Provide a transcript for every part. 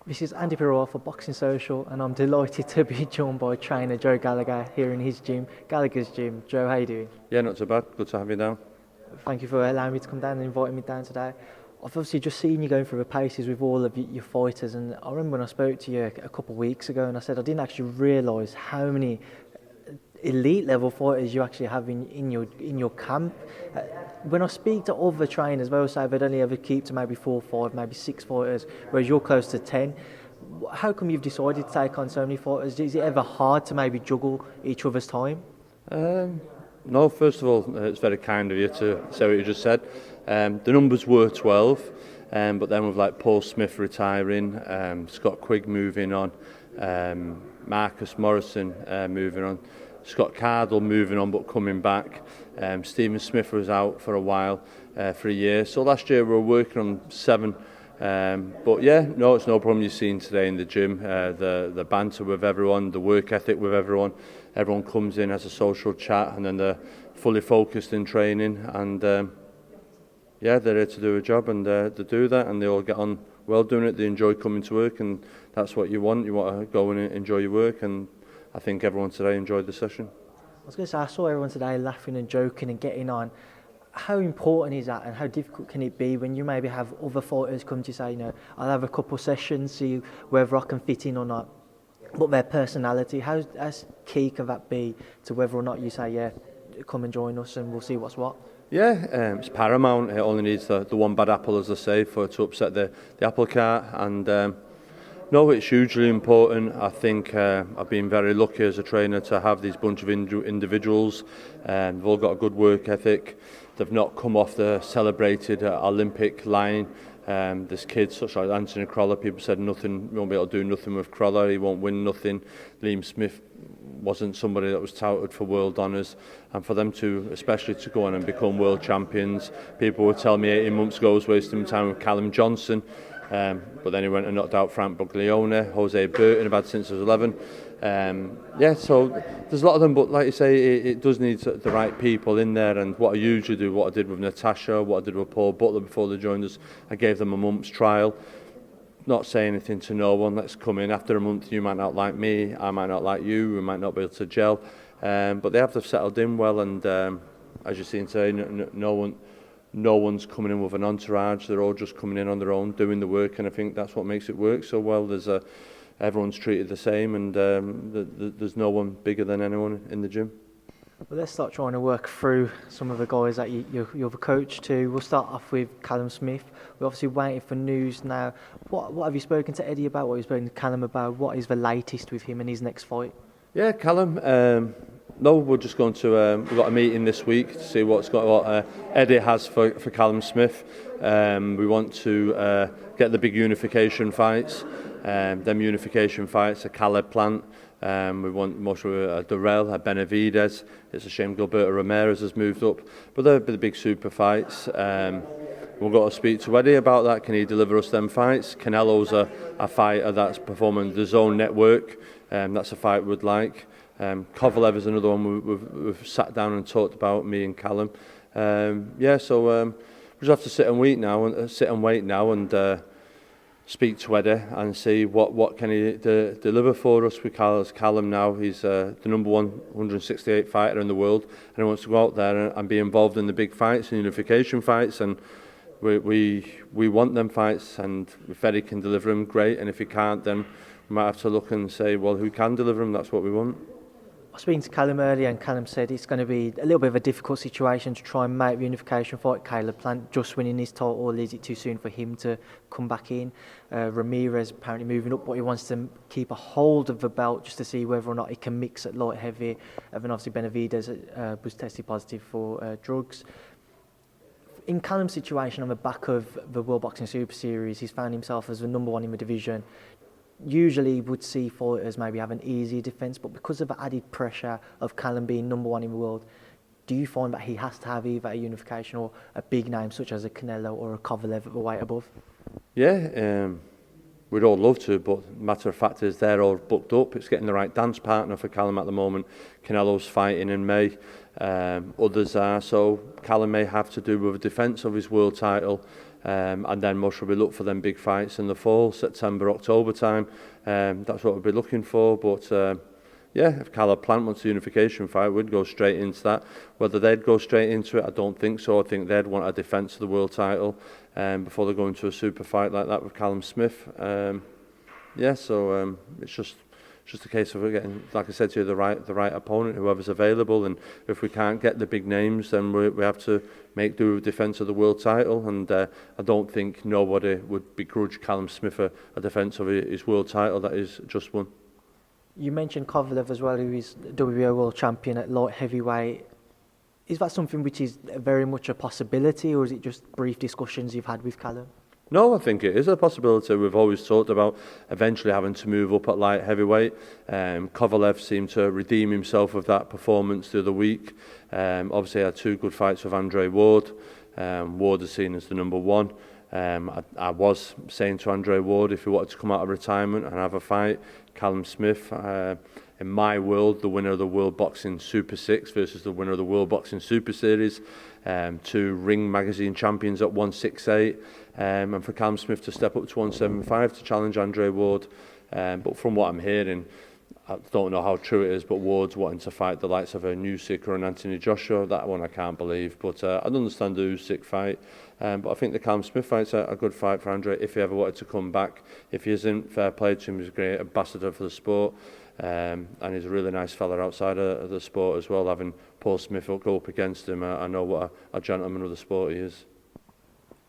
This is Andi Purewal for Boxing Social, and I'm delighted to be joined by trainer Joe Gallagher here in his gym, Gallagher's gym. Joe, how you doing? Yeah, not so bad. Good to have you down. Thank you for allowing me to come down and inviting me down today. I've obviously just seen you going through the paces with all of your fighters, and I remember when I spoke to you a couple of weeks ago, and I said I didn't actually realise how many elite level fighters you actually have in your camp. When I speak to other trainers, they will say they'd only ever keep to maybe 4, 5, maybe 6 fighters, whereas you're close to 10. How come you've decided to take on so many fighters? Is it ever hard to maybe juggle each other's time? No, first of all, it's very kind of you to say what you just said. The numbers were 12, but then with like Paul Smith retiring, Scott Quigg moving on, Marcus Morrison moving on, Scott Cardle moving on but coming back. Stephen Smith was out for a while, for a year. So last year we were working on 7. But yeah, no, it's no problem you've seen today in the gym. The banter with everyone, the work ethic with everyone. Everyone comes in, has a social chat, and then they're fully focused in training. And yeah, they're here to do a job, and they do that, and they all get on well doing it. They enjoy coming to work, and that's what you want. You want to go and enjoy your work, and I think everyone today enjoyed the session. I was going to say, I saw everyone today laughing and joking and getting on. How important is that, and how difficult can it be when you maybe have other fighters come to you say, you know, I'll have a couple of sessions, see whether I can fit in or not, but their personality, how key can that be to whether or not you say, yeah, come and join us and we'll see what's what? Yeah, it's paramount. It only needs the one bad apple, as I say, for it to upset the apple cart. And no, it's hugely important. I think I've been very lucky as a trainer to have these bunch of individuals. They've all got a good work ethic. They've not come off the celebrated Olympic line. There's kids such like Anthony Crolla. People said nothing, we won't be able to do nothing with Crolla. He won't win nothing. Liam Smith wasn't somebody that was touted for world honours, and for them to, especially to go on and become world champions. People would tell me 18 months ago I was wasting time with Callum Johnson. But then he went and knocked out Frank Buglione. Hosea Burton I've had since I was 11. Yeah, so there's a lot of them, but like you say, it does need the right people in there. And what I usually do, what I did with Natasha, what I did with Paul Butler before they joined us, I gave them a month's trial. Not say anything to no one. Let's come in. After a month, you might not like me, I might not like you, we might not be able to gel. But they have to have settled in well, and as you've seen today, no one's coming in with an entourage. They're all just coming in on their own, doing the work, and I think that's what makes it work so well. Everyone's treated the same, and there's no one bigger than anyone in the gym. Well, let's start trying to work through some of the guys that you're the coach to. We'll start off with Callum Smith. We're obviously waiting for news now. What have you spoken to Eddie about? What have you spoken to Callum about? What is the latest with him and his next fight? Yeah, Callum. No, we're just going to. We've got a meeting this week to see what Eddie has for Callum Smith. We want to get the big unification fights. Them unification fights, a Caleb plant. We want most of a DeGALE, a Benavidez. It's a shame Gilberto Ramirez has moved up, but they'll be the big super fights. We've got to speak to Eddie about that. Can he deliver us them fights? Canelo's a fighter that's performing the Zone Network. That's a fight we'd like. Kovalev is another one we've sat down and talked about, me and Callum. Yeah, so we just have to sit and wait now and speak to Eddie and see what can he deliver for us. With Callum now, he's the number 168 fighter in the world, and he wants to go out there and be involved in the big fights and unification fights, and we want them fights, and if Eddie can deliver them, great, and if he can't, then we might have to look and say, well, who can deliver them? That's what we want. I was speaking to Callum earlier, and Callum said it's going to be a little bit of a difficult situation to try and make the unification fight. Caleb Plant just winning his title, or is it too soon for him to come back in? Ramirez apparently moving up, but he wants to keep a hold of the belt just to see whether or not he can mix at light heavy. And then obviously Benavidez was tested positive for drugs. In Callum's situation, on the back of the World Boxing Super Series, he's found himself as the number 1 in the division. Usually would see fighters maybe have an easier defence, but because of the added pressure of Callum being number 1 in the world, do you find that he has to have either a unification or a big name such as a Canelo or a Kovalev at the weight above? Yeah, we'd all love to, but matter of fact is they're all booked up. It's getting the right dance partner for Callum at the moment. Canelo's fighting in May. others are. So Callum may have to do with a defence of his world title, and then most will be look for them big fights in the fall, September, October time. That's what we'll be looking for. But yeah, if Callum Plant wants a unification fight, we'd go straight into that. Whether they'd go straight into it, I don't think so. I think they'd want a defence of the world title before they go into a super fight like that with Callum Smith. Yeah, so it's just a case of getting, like I said to you, the right opponent, whoever's available. And if we can't get the big names, then we have to make do with defence of the world title. And I don't think nobody would begrudge Callum Smith a defence of his world title that is just won. You mentioned Kovalev as well, who is WBO world champion at light heavyweight. Is that something which is very much a possibility, or is it just brief discussions you've had with Callum? No, I think it is a possibility. We've always talked about eventually having to move up at light heavyweight. Kovalev seemed to redeem himself with that performance the other week. Obviously, he had 2 good fights with Andre Ward. Ward is seen as the number 1. I was saying to Andre Ward, if he wanted to come out of retirement and have a fight, Callum Smith, in my world, the winner of the World Boxing Super 6 versus the winner of the World Boxing Super Series, 2 Ring Magazine champions at 168, and for Callum Smith to step up to 175 to challenge Andre Ward. But from what I'm hearing, I don't know how true it is, but Ward's wanting to fight the likes of a Usyk or an Anthony Joshua. That one I can't believe, but I'd understand the Usyk fight. But I think the Callum Smith fight's a good fight for Andre if he ever wanted to come back. If he isn't, fair play to him. He's a great ambassador for the sport, and he's a really nice fella outside of the sport as well. Having Paul Smith go up against him, I know what a gentleman of the sport he is.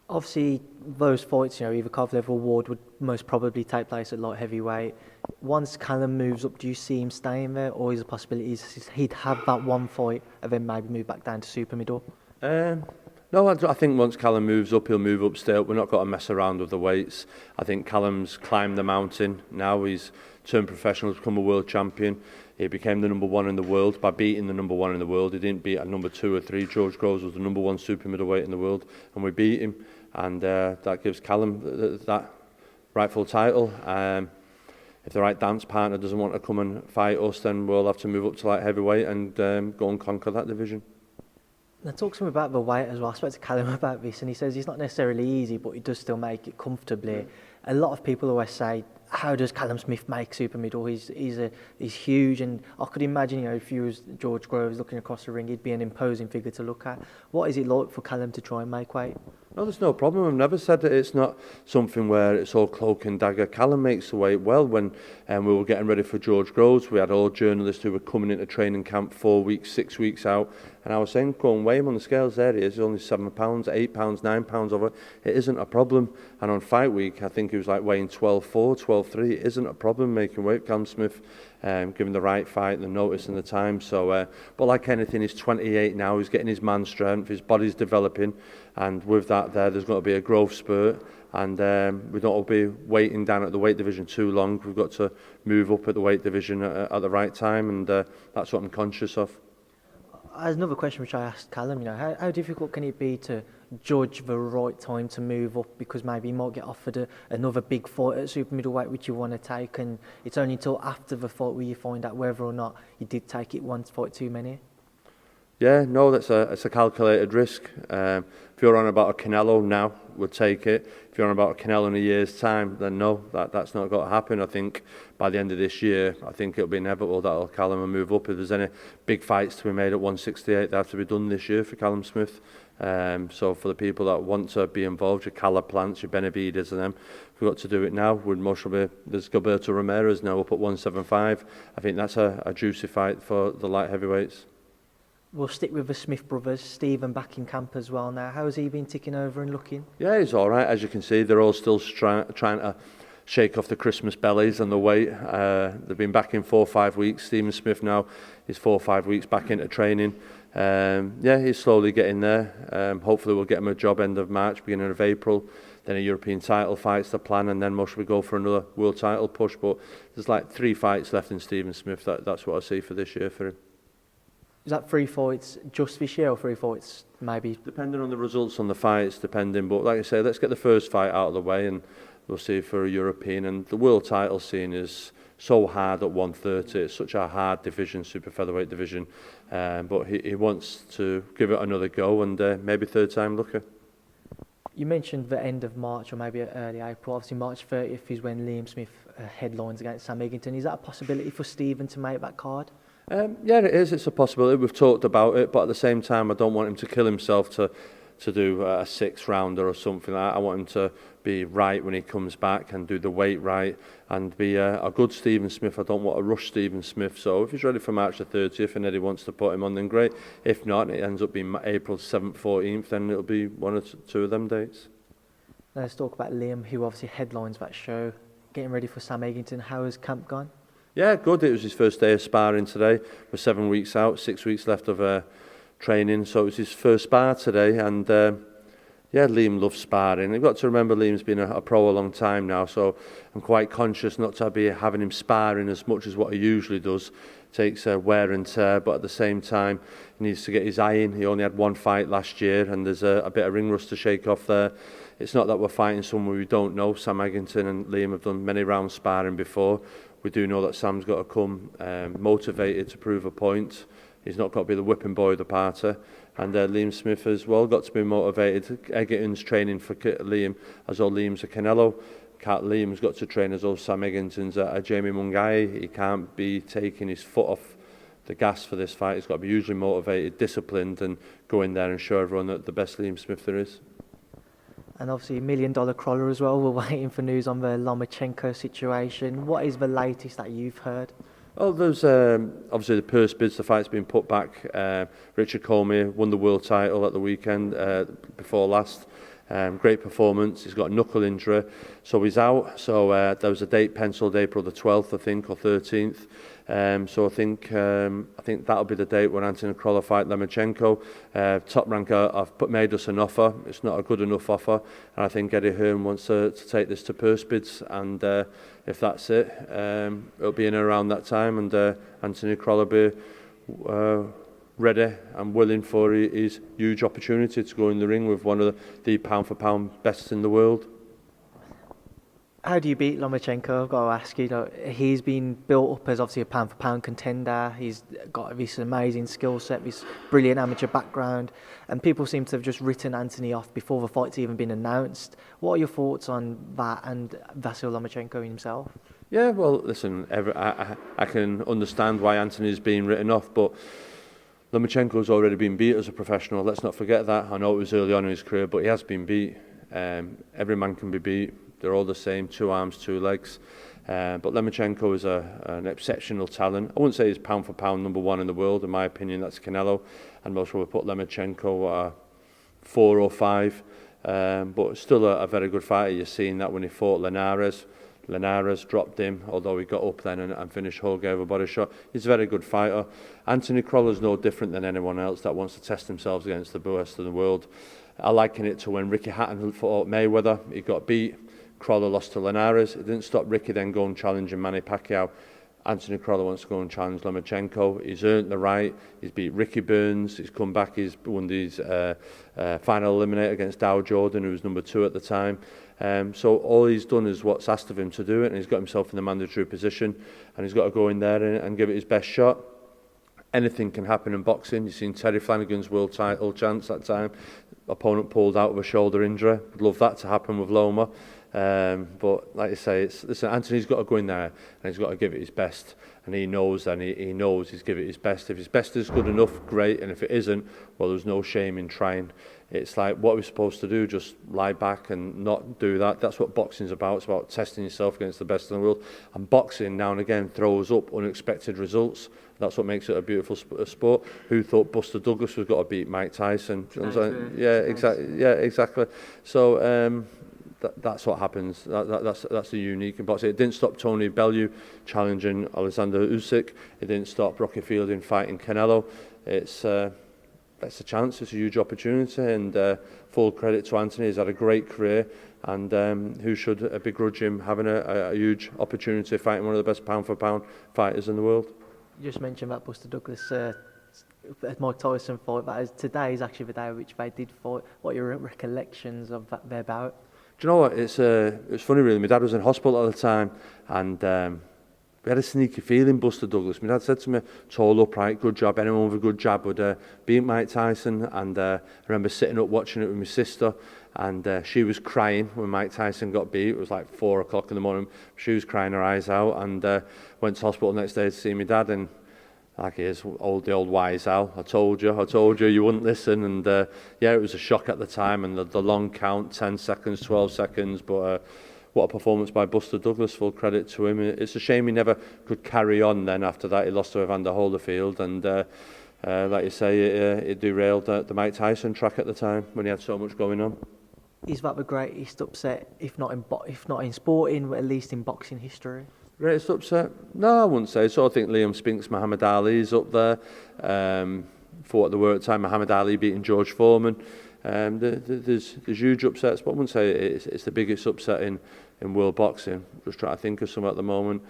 Obviously, those fights, either Kovalev or Ward would most probably take place at light heavyweight. Once Callum moves up, do you see him staying there, or is the possibility he'd have that one fight and then maybe move back down to super middle? No, I think once Callum moves up, he'll move up still. We're not got to mess around with the weights. I think Callum's climbed the mountain. Now he's turned professional, become a world champion. He became the number 1 in the world by beating the number 1 in the world. He didn't beat a number 2 or 3. George Groves was the number 1 super middleweight in the world, and we beat him. And that gives Callum that rightful title. If the right dance partner doesn't want to come and fight us, then we'll have to move up to light heavyweight and go and conquer that division. Now, talk to me about the weight as well. I spoke to Callum about this, and he says it's not necessarily easy, but he does still make it comfortably. A lot of people always say, how does Callum Smith make super middle? He's huge, and I could imagine, if you was George Groves looking across the ring, he'd be an imposing figure to look at. What is it like for Callum to try and make weight? No, there's no problem. I've never said that it's not something where it's all cloak and dagger. Callum makes the weight well. When we were getting ready for George Groves, we had all journalists who were coming into training camp 4 weeks, 6 weeks out, and I was saying, go and weigh him on the scales. There he is, he's only 7 pounds, 8 pounds, 9 pounds over. It isn't a problem. And on fight week, I think he was like weighing 12.4, 12.3. It isn't a problem making weight. Callum Smith, given the right fight, the notice and the time. So, but like anything, he's 28 now. He's getting his man strength. His body's developing, and with that, there's going to be a growth spurt. And we don't want to be waiting down at the weight division too long. We've got to move up at the weight division at the right time, and that's what I'm conscious of. There's another question which I asked Callum, how difficult can it be to judge the right time to move up, because maybe you might get offered another big fight at super middleweight which you want to take, and it's only until after the fight where you find out whether or not you did take it one fight too many? Yeah, no, it's a calculated risk. If you're on about a Canelo now, we'll take it. If you're on about a Canelo in a year's time, then no, that's not going to happen. I think by the end of this year, I think it'll be inevitable that Callum will move up. If there's any big fights to be made at 168, they have to be done this year for Callum Smith. So for the people that want to be involved, your Callum Plants, your Benavides and them, we've got to do it now. There's Gilberto Ramirez now up at 175. I think that's a juicy fight for the light heavyweights. We'll stick with the Smith brothers. Stephen back in camp as well now. How's he been ticking over and looking? Yeah, he's all right. As you can see, they're all still trying to shake off the Christmas bellies and the weight. They've been back in 4 or 5 weeks. Stephen Smith now is 4 or 5 weeks back into training. He's slowly getting there. Hopefully we'll get him a job end of March, beginning of April. Then a European title fight's the plan, and then we go for another world title push. But there's like 3 fights left in Stephen Smith. That's what I see for this year for him. Is that 3 fights just this year, or 3 fights maybe? Depending on the results on the fights, depending. But like I say, let's get the first fight out of the way, and we'll see for a European. And the world title scene is so hard at 130. It's such a hard division, super featherweight division, but he wants to give it another go, and maybe third time lucky. You mentioned the end of March or maybe early April. Obviously, March 30th is when Liam Smith headlines against Sam Eggington. Is that a possibility for Stephen to make that card? Yeah, it is. It's a possibility. We've talked about it, but at the same time, I don't want him to kill himself to do a 6th rounder or something like that. I want him to be right when he comes back and do the weight right and be a good Stephen Smith. I don't want to rush Stephen Smith. So if he's ready for March the 30th and Eddie wants to put him on, then great. If not, it ends up being April 7th, 14th, then it'll be one or two of them dates. Now let's talk about Liam, who obviously headlines that show. Getting ready for Sam Eggington. How has camp gone? Yeah, good. It was his first day of sparring today. We're 7 weeks out, 6 weeks left of training. So it was his first spar today, and yeah, Liam loves sparring. You've got to remember Liam's been a pro a long time now, so I'm quite conscious not to be having him sparring as much as what he usually does. Takes wear and tear, but at the same time, he needs to get his eye in. He only had one fight last year, and there's a bit of ring rust to shake off there. It's not that we're fighting someone we don't know. Sam Eggington and Liam have done many rounds sparring before. We do know that Sam's got to come motivated to prove a point. He's not got to be the whipping boy of the party. And Liam Smith as well got to be motivated. Eggington's training for Liam as though Liam's a Canelo. Liam's got to train as though Sam Eggington's a Jamie Mungai. He can't be taking his foot off the gas for this fight. He's got to be hugely motivated, disciplined, and go in there and show everyone that the best Liam Smith there is. And obviously $1 million Crolla as well. We're waiting for news on the Lomachenko situation. What is the latest that you've heard? Well, there's obviously the purse bids, the fight's been put back. Richard Cormier won the world title at the weekend before last. Great performance. He's got a knuckle injury, so he's out. So there was a date penciled April the 12th, I think, or 13th. So I think that'll be the date when Anthony Crolla fight Lomachenko. Top Ranker have made us an offer. It's not a good enough offer, and I think Eddie Hearn wants to take this to purse bids. And if that's it, it'll be in and around that time, and Anthony Crolla will be ready and willing for his huge opportunity to go in the ring with one of the pound for pound best in the world. How do you beat Lomachenko? I've got to ask you. He's been built up as obviously a pound for pound contender. He's got this amazing skill set, this brilliant amateur background, and people seem to have just written Anthony off before the fight's even been announced. What are your thoughts on that and Vasyl Lomachenko himself? Yeah, well, listen, I can understand why Anthony's being written off, but Lomachenko's already been beat as a professional. Let's not forget that. I know it was early on in his career, but he has been beat. Every man can be beat. They're all the same, 2 arms, 2 legs. But Lomachenko is an exceptional talent. I wouldn't say he's pound for pound number 1 in the world. In my opinion, that's Canelo. And most will put Lomachenko 4 or 5. But still a very good fighter. You're seeing that when he fought Linares. Linares dropped him, although he got up then and finished Hosea with a body shot. He's a very good fighter. Anthony Crolla's no different than anyone else that wants to test themselves against the best in the world. I liken it to when Ricky Hatton fought Mayweather. He got beat. Crolla lost to Linares. It didn't stop Ricky then going challenging Manny Pacquiao. Anthony Crolla wants to go and challenge Lomachenko. He's earned the right. He's beat Ricky Burns. He's come back. He's won his final eliminator against Dow Jordan, who was number 2 at the time. So all he's done is what's asked of him to do it, and he's got himself in the mandatory position, and he's got to go in there and give it his best shot. Anything can happen in boxing. You've seen Terry Flanagan's world title chance that time. Opponent pulled out with a shoulder injury. I'd love that to happen with Loma. But like I say, listen, Anthony's got to go in there and he's got to give it his best, and he knows he knows he's given it his best. If his best is good enough, great, and if it isn't, well, there's no shame in trying. It's like, what are we supposed to do? Just lie back and not do that? That's what boxing's about. It's about testing yourself against the best in the world. And boxing now and again throws up unexpected results. That's what makes it a beautiful sport. Who thought Buster Douglas was got to beat Mike Tyson? Yeah, exactly. So that's what happens. That's the unique in boxing. It didn't stop Tony Bellew challenging Alexander Usyk. It didn't stop Rocky Fielding fighting Canelo. That's a chance. It's a huge opportunity, and full credit to Anthony. He's had a great career, and who should begrudge him having a huge opportunity fighting one of the best pound for pound fighters in the world. You just mentioned that Buster Douglas Mike Tyson fight. Today is actually the day which they did fight. What are your recollections of their bout? Do you know what? It's funny really. My dad was in hospital at the time, and we had a sneaky feeling Buster Douglas. My dad said to me, tall, upright, good job. Anyone with a good jab would beat Mike Tyson. And I remember sitting up watching it with my sister, and she was crying when Mike Tyson got beat. It was like 4 o'clock in the morning. She was crying her eyes out, and went to hospital the next day to see my dad. And like he is, the old wise owl. I told you, you wouldn't listen. And yeah, it was a shock at the time. And the long count, 10 seconds, 12 seconds, but what a performance by Buster Douglas, full credit to him. It's a shame he never could carry on then after that. He lost to Evander Holyfield, and like you say, it derailed the Mike Tyson track at the time when he had so much going on. Is that the greatest upset, if not in sporting, at least in boxing history? Greatest upset? No, I wouldn't say so. I think Liam Spink's Muhammad Ali's up there. For the work time, Muhammad Ali beating George Foreman. There's huge upsets, but I wouldn't say it's the biggest upset in world boxing. Just trying to think of some at the moment.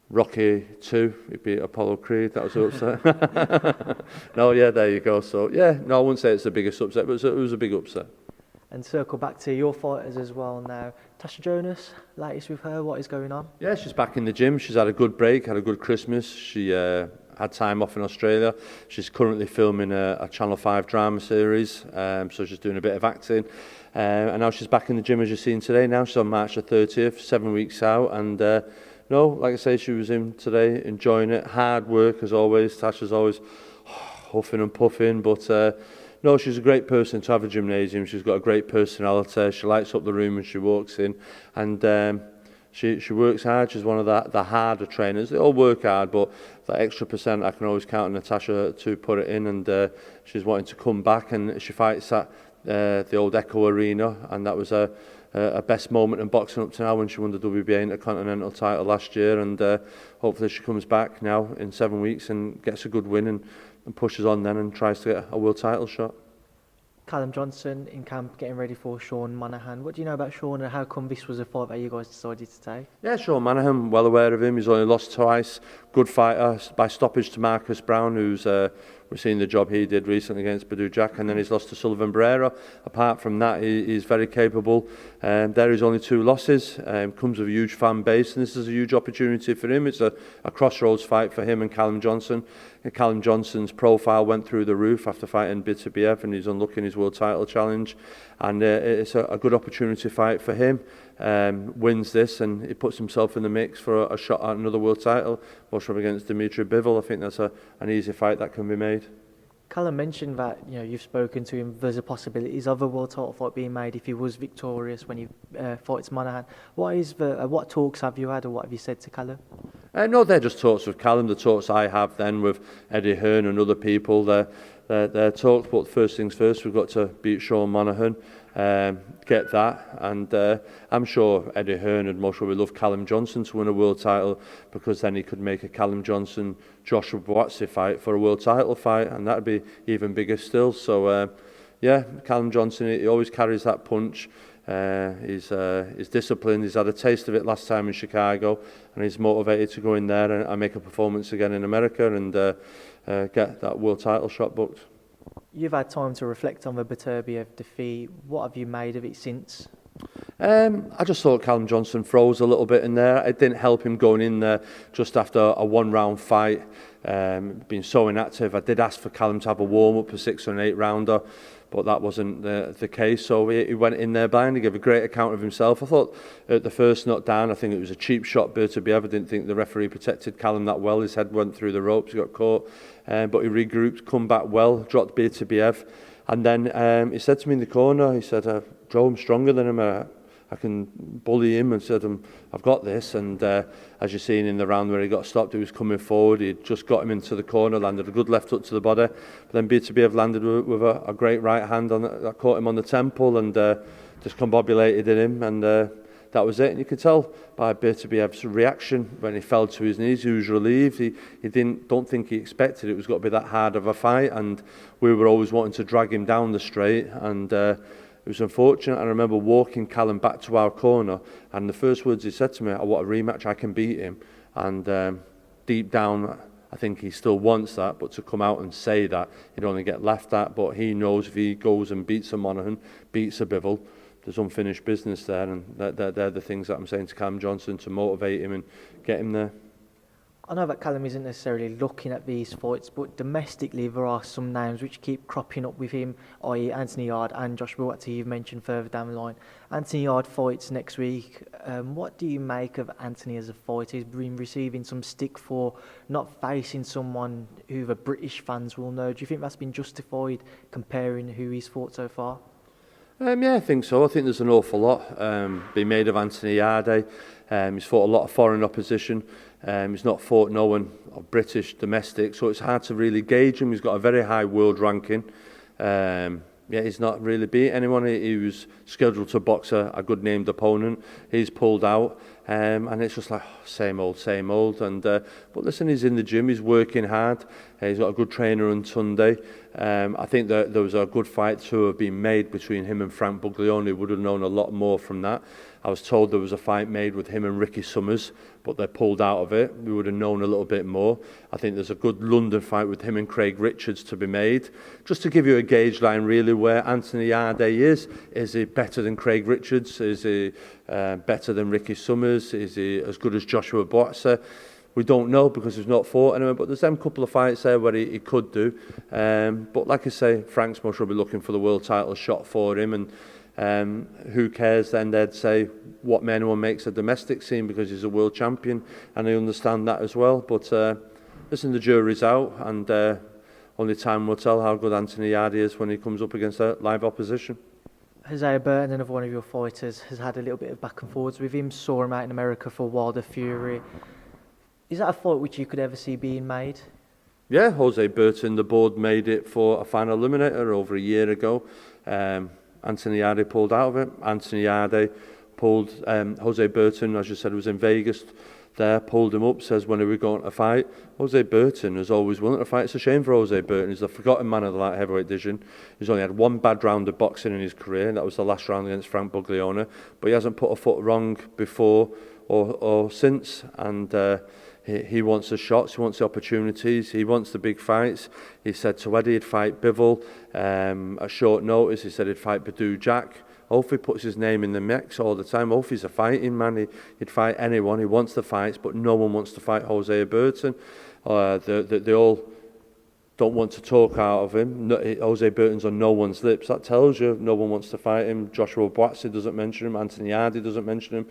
Rocky 2, he beat Apollo Creed, that was an upset. No, yeah, there you go. So, yeah, no, I wouldn't say it's the biggest upset, but it was a big upset. And circle back to your fighters as well now. Natasha Jonas, latest with her, what is going on? Yeah, she's back in the gym. She's had a good break, had a good Christmas. She had time off in Australia. She's currently filming a Channel 5 drama series, so she's doing a bit of acting. And now she's back in the gym, as you've seen today. Now she's on March the 30th, 7 weeks out. And no, like I say, she was in today, enjoying it. Hard work, as always. Tasha's always huffing and puffing, but no, she's a great person to have a gymnasium. She's got a great personality. She lights up the room when she walks in, and she works hard. She's one of the harder trainers. They all work hard, but that extra % I can always count on Natasha to put it in, and she's wanting to come back, and she fights at the old Echo Arena, and that was a best moment in boxing up to now when she won the WBA Intercontinental title last year, and hopefully she comes back now in 7 weeks and gets a good win and pushes on then and tries to get a world title shot. Callum Johnson in camp getting ready for Sean Monaghan. What do you know about Sean, and how come this was a fight that you guys decided to take? Yeah, Sean Monaghan, well aware of him. He's only lost twice. Good fighter by stoppage to Marcus Brown, who's we've seen the job he did recently against Badou Jack, and then he's lost to Sullivan Barrera. Apart from that, he's very capable. There is only 2 losses. Comes with a huge fan base, and this is a huge opportunity for him. It's a crossroads fight for him and Callum Johnson. Callum Johnson's profile went through the roof after fighting Bitabiev, and he's unlooking his world title challenge. And it's a good opportunity fight for him. Wins this, and he puts himself in the mix for a shot at another world title. Up against Dimitri Bivol. I think that's an easy fight that can be made. Callum mentioned that you've spoken to him. There's a possibilities of a world title fight being made if he was victorious when he fights Monaghan. What talks have you had, or what have you said to Callum? No, they're just talks with Callum. The talks I have then with Eddie Hearn and other people. They're talks. But first things first, we've got to beat Sean Monaghan. Get that, and I'm sure Eddie Hearn and most would love Callum Johnson to win a world title, because then he could make a Callum Johnson Joshua Buatsi fight for a world title fight, and that'd be even bigger still. So yeah, Callum Johnson, he always carries that punch. He's disciplined. He's had a taste of it last time in Chicago, and he's motivated to go in there and make a performance again in America and get that world title shot booked. You've had time to reflect on the Beterbiev defeat. What have you made of it since? I just thought Callum Johnson froze a little bit in there. It didn't help him going in there just after a 1-round fight, being so inactive. I did ask for Callum to have a warm-up, a 6 or an 8 rounder, but that wasn't the case. So he went in there blind. He gave a great account of himself. I thought at the first knockdown, I think it was a cheap shot. Beterbiev, I didn't think the referee protected Callum that well. His head went through the ropes, he got caught, but he regrouped, come back well, dropped Beterbiev. And then he said to me in the corner, he said, Joe, I'm stronger than him. I can bully him, and said, I've got this. And as you've seen in the round where he got stopped, he was coming forward. He just got him into the corner, landed a good left hook to the body. But then Beterbiev landed with a great right hand that caught him on the temple and just combobulated in him. And that was it. And you could tell by Beterbiev's reaction when he fell to his knees. He was relieved. He don't think he expected it was going to be that hard of a fight. And we were always wanting to drag him down the straight. And it was unfortunate. I remember walking Callum back to our corner, and the first words he said to me, I want a rematch, I can beat him. And deep down, I think he still wants that, but to come out and say that, he'd only get laughed at. But he knows if he goes and beats a Monaghan, beats a Bivol, there's unfinished business there, and they're the things that I'm saying to Callum Johnson to motivate him and get him there. I know that Callum isn't necessarily looking at these fights, but domestically there are some names which keep cropping up with him, i.e. Anthony Yard and Josh Buatsi you've mentioned further down the line. Anthony Yard fights next week. What do you make of Anthony as a fighter? He's been receiving some stick for not facing someone who the British fans will know. Do you think that's been justified comparing who he's fought so far? Yeah, I think so. I think there's an awful lot being made of Anthony Yarde. He's fought a lot of foreign opposition. He's not fought no one of British domestic, so it's hard to really gauge him. He's got a very high world ranking. He's not really beat anyone. He was scheduled to box a good named opponent. He's pulled out, and it's just like same old. And but listen, he's in the gym. He's working hard. He's got a good trainer on Sunday. I think that there was a good fight to have been made between him and Frank Buglioni. Would have known a lot more from that. I was told there was a fight made with him and Ricky Summers, but they pulled out of it. We would have known a little bit more. I think there's a good London fight with him and Craig Richards to be made. Just to give you a gauge line really where Anthony Yarde is he better than Craig Richards? Is he better than Ricky Summers? Is he as good as Joshua Buatsi? We don't know because he's not fought anyone, but there's them couple of fights there where he could do. But like I say, Frank Smush will be looking for the world title shot for him, and who cares then? They'd say what anyone makes a domestic scene because he's a world champion, and I understand that as well. But listen, the jury's out, and only time will tell how good Anthony Yarde is when he comes up against a live opposition. Hosea Burton, another one of your fighters, has had a little bit of back and forwards with him. Saw him out in America for Wilder Fury. Is that a fight which you could ever see being made? Yeah, Hosea Burton, the board made it for a final eliminator over a year ago. Anthony Yarde pulled out of it. Anthony Yarde pulled Hosea Burton, as you said, was in Vegas there, pulled him up, says when are we going to fight. Hosea Burton has always wanted to fight. It's a shame for Hosea Burton. He's the forgotten man of the light heavyweight division. He's only had one bad round of boxing in his career, and that was the last round against Frank Buglioni. But he hasn't put a foot wrong before or since, and he wants the shots, he wants the opportunities, he wants the big fights. He said to Eddie he'd fight Bivol at short notice. He said he'd fight Badou Jack. Hopefully puts his name in the mix all the time. Hopefully's a fighting man. He'd fight anyone. He wants the fights, but no one wants to fight Hosea Burton. They all don't want to talk out of him. Hosea Burton's on no one's lips. That tells you no one wants to fight him. Joshua Buatsi doesn't mention him. Anthony Yarde doesn't mention him.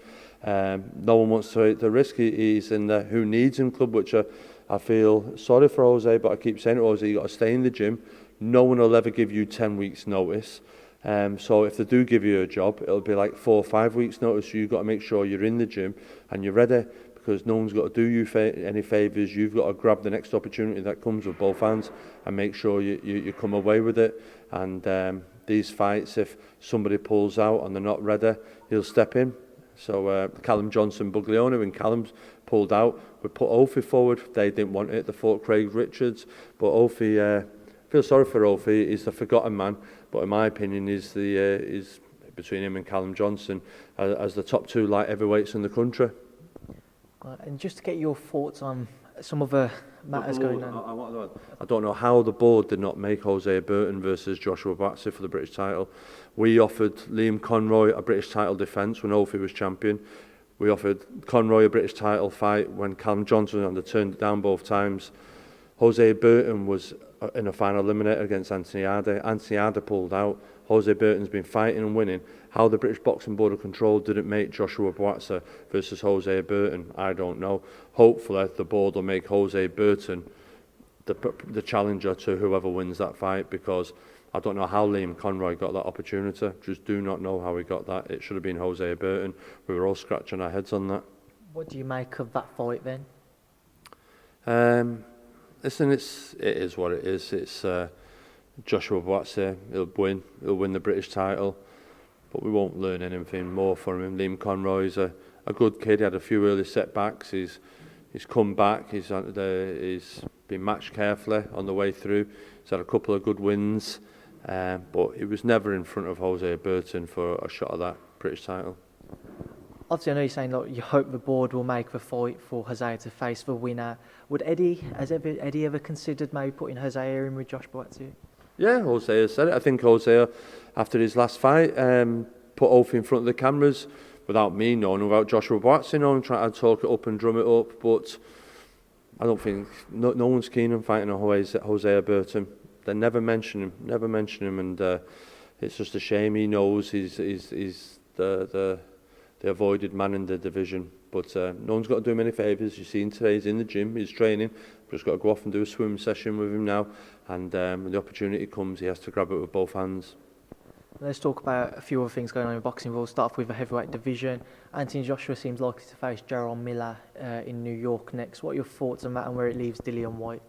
No one wants to take the risk. He's in the who needs him club, which I feel sorry for Hosea, but I keep saying to Hosea, you've got to stay in the gym. No one will ever give you 10 weeks notice. So if they do give you a job, it'll be like 4 or 5 weeks notice. So you've got to make sure you're in the gym and you're ready, because no one's got to do you any favours. You've got to grab the next opportunity that comes with both hands and make sure you come away with it. And these fights, if somebody pulls out and they're not ready, he'll step in. So Callum Johnson, Buglioni, when Callum's pulled out, we put Ophi forward. They didn't want it. They fought Craig Richards. But Ophi, feel sorry for Ophi. He's the forgotten man. But in my opinion, is between him and Callum Johnson as the top two light heavyweights in the country. And just to get your thoughts on some other matters going on. I don't know how the board did not make Hosea Burton versus Joshua Buatsi for the British title. We offered Liam Conroy a British title defence when Ophi was champion. We offered Conroy a British title fight when Callum Johnson and they turned it down both times. Hosea Burton was in a final eliminator against Anthony Yarde. Anthony Yarde pulled out. Hosea Burton's been fighting and winning. How the British Boxing Board of Control didn't make Joshua Buatsi versus Hosea Burton, I don't know. Hopefully the board will make Hosea Burton the challenger to whoever wins that fight, because I don't know how Liam Conroy got that opportunity. Just do not know how he got that. It should have been Hosea Burton. We were all scratching our heads on that. What do you make of that fight then? Listen, it is what it is. It's Joshua Buatsi. He'll win the British title, but we won't learn anything more from him. Liam Conroy's a good kid. He had a few early setbacks. He's come back. He's been matched carefully on the way through. He's had a couple of good wins, but he was never in front of Hosea Burton for a shot at that British title. Obviously, I know you're saying that you hope the board will make the fight for Hosea to face the winner. Has Eddie ever considered maybe putting Hosea in with Josh Buatsi? Yeah, Hosea said it. I think Hosea, after his last fight, put Ophi in front of the cameras without me knowing, without Joshua Boatsen knowing, trying to talk it up and drum it up. But I don't think no one's keen on fighting a Hosea Burton. They never mention him, and it's just a shame. He knows he's the avoided man in the division. But no one's got to do him any favours. You've seen today, he's in the gym, he's training. Just got to go off and do a swim session with him now. And when the opportunity comes, he has to grab it with both hands. Let's talk about a few other things going on in boxing. We'll start off with the heavyweight division. Anthony Joshua seems likely to face Jarrell Miller in New York next. What are your thoughts on that and where it leaves Dillian Whyte?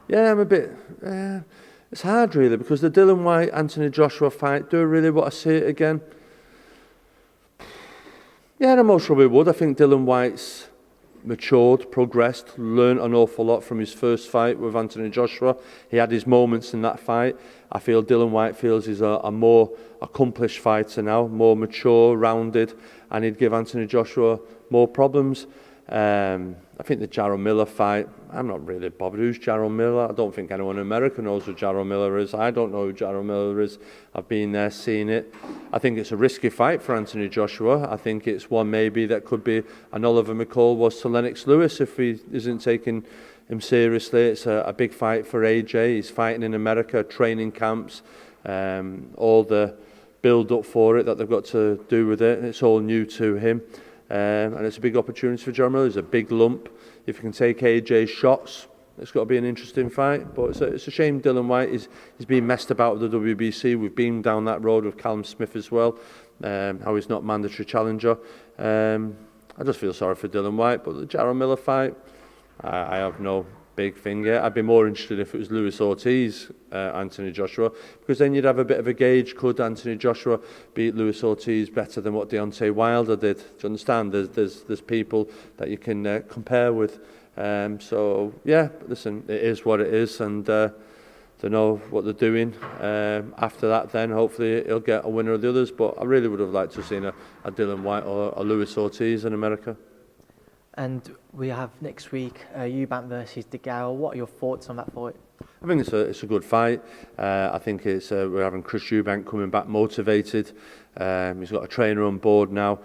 Yeah, I'm a bit... it's hard really, because the Dillian Whyte-Anthony Joshua fight, do I really want to see it again? Yeah, I most probably would. I think Dillian Whyte's matured, progressed, learned an awful lot from his first fight with Anthony Joshua. He had his moments in that fight. I feel Dillian Whyte feels he's a more accomplished fighter now, more mature, rounded, and he'd give Anthony Joshua more problems. I think the Jarrell Miller fight, I'm not really bothered. Who's Jarrell Miller? I don't think anyone in America knows who Jarrell Miller is. I don't know who Jarrell Miller is. I've been there, seen it. I think it's a risky fight for Anthony Joshua. I think it's one maybe that could be an Oliver McCall was to Lennox Lewis if he isn't taking him seriously. It's a big fight for AJ. He's fighting in America, training camps, all the build up for it that they've got to do with it. It's all new to him. And it's a big opportunity for Jarrell Miller. It's a big lump. If you can take AJ's shots, it's got to be an interesting fight. But it's a shame Dillian Whyte is being messed about with the WBC. We've been down that road with Callum Smith as well, how he's not mandatory challenger. I just feel sorry for Dillian Whyte. But the Jarrell Miller fight, I have no big thing yet. I'd be more interested if it was Luis Ortiz, Anthony Joshua, because then you'd have a bit of a gauge. Could Anthony Joshua beat Luis Ortiz better than what Deontay Wilder did? Do you understand? There's people that you can compare with. So yeah, listen, it is what it is, and they know what they're doing. After that, then hopefully he'll get a winner of the others. But I really would have liked to have seen a Dillian Whyte or a Luis Ortiz in America. And we have next week Eubank versus DeGale. What are your thoughts on that fight? I think it's a good fight. I think it's we're having Chris Eubank coming back motivated. He's got a trainer on board now.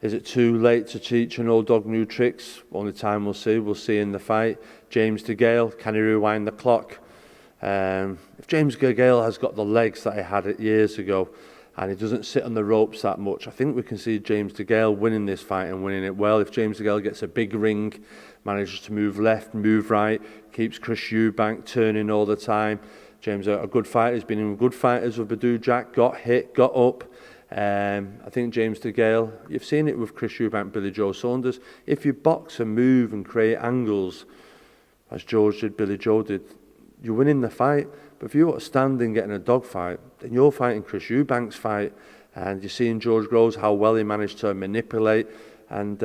Is it too late to teach an old dog new tricks? Only time we'll see. We'll see in the fight. James DeGale, can he rewind the clock? If James DeGale has got the legs that he had it years ago, and he doesn't sit on the ropes that much, I think we can see James DeGale winning this fight and winning it well. If James DeGale gets a big ring, manages to move left, move right, keeps Chris Eubank turning all the time. James a good fighter. He's been in good fighters with Badou Jack, got hit, got up. I think James DeGale, you've seen it with Chris Eubank, Billy Joe Saunders. If you box and move and create angles, as George did, Billy Joe did, you're winning the fight. But if you're standing getting a dog fight, then you're fighting Chris Eubank's fight. And you're seeing George Groves, how well he managed to manipulate. And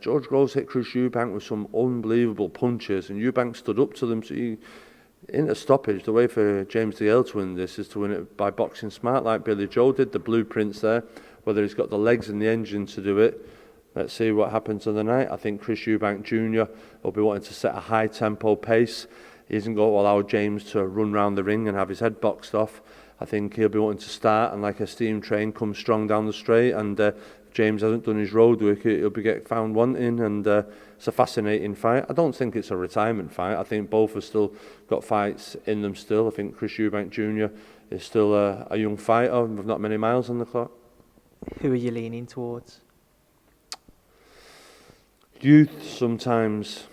George Groves hit Chris Eubank with some unbelievable punches, and Eubank stood up to them. So in a stoppage, the way for James DeGale to win this is to win it by boxing smart, like Billy Joe did. The blueprint's there. Whether he's got the legs and the engine to do it, let's see what happens on the night. I think Chris Eubank Jr. will be wanting to set a high tempo pace. He isn't going to allow James to run round the ring and have his head boxed off. I think he'll be wanting to start and, like a steam train, come strong down the straight. And if James hasn't done his road work, he'll be getting found wanting. And it's a fascinating fight. I don't think it's a retirement fight. I think both have still got fights in them still. I think Chris Eubank Jr. is still a young fighter with not many miles on the clock. Who are you leaning towards? Youth sometimes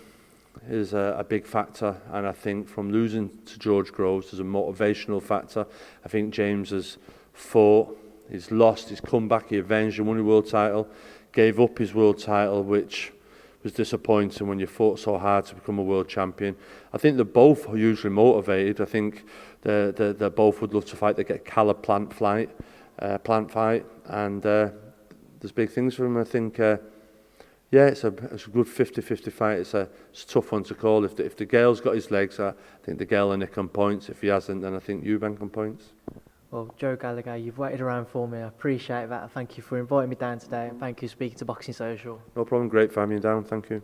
is a big factor, and I think from losing to George Groves there's a motivational factor. I think James has fought, he's lost, he's come back, he avenged, he won the world title, gave up his world title, which was disappointing when you fought so hard to become a world champion. I think they're both hugely motivated. I think they both would love to fight. They get Callum plant fight, and there's big things for him. I think yeah, it's a good 50-50 fight. It's a tough one to call. If DeGale's got his legs, I think DeGale and Nick on points. If he hasn't, then I think Eubank on points. Well, Joe Gallagher, you've waited around for me. I appreciate that. Thank you for inviting me down today. And thank you for speaking to Boxing Social. No problem. Great for having me down. Thank you.